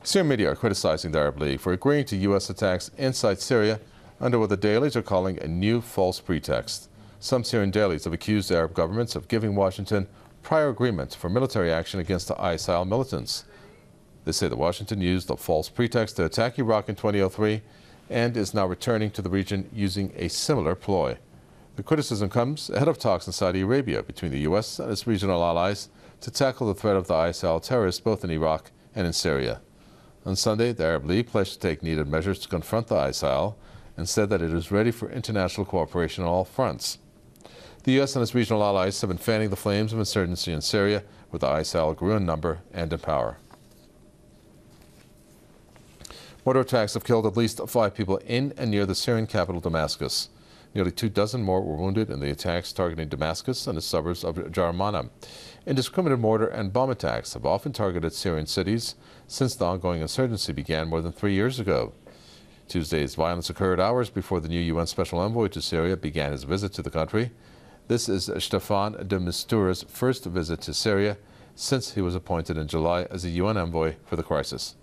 Syrian media are criticizing the Arab League for agreeing to U.S. attacks inside Syria under what the dailies are calling a new false pretext. Some Syrian dailies have accused the Arab governments of giving Washington prior agreement for military action against the ISIL militants. They say that Washington used a false pretext to attack Iraq in 2003 and is now returning to the region using a similar ploy. The criticism comes ahead of talks in Saudi Arabia between the U.S. and its regional allies to tackle the threat of the ISIL terrorists both in Iraq and in Syria. On Sunday, the Arab League pledged to take needed measures to confront the ISIL and said that it is ready for international cooperation on all fronts. The U.S. and its regional allies have been fanning the flames of insurgency in Syria, where the ISIL grew in number and in power. Mortar attacks have killed at least 5 people in and near the Syrian capital, Damascus. Nearly 24 more were wounded in the attacks targeting Damascus and the suburbs of Jarmana. Indiscriminate mortar and bomb attacks have often targeted Syrian cities since the ongoing insurgency began more than 3 years ago. Tuesday's violence occurred hours before the new UN Special Envoy to Syria began his visit to the country. This is Staffan de Mistura's first visit to Syria since he was appointed in July as a UN envoy for the crisis.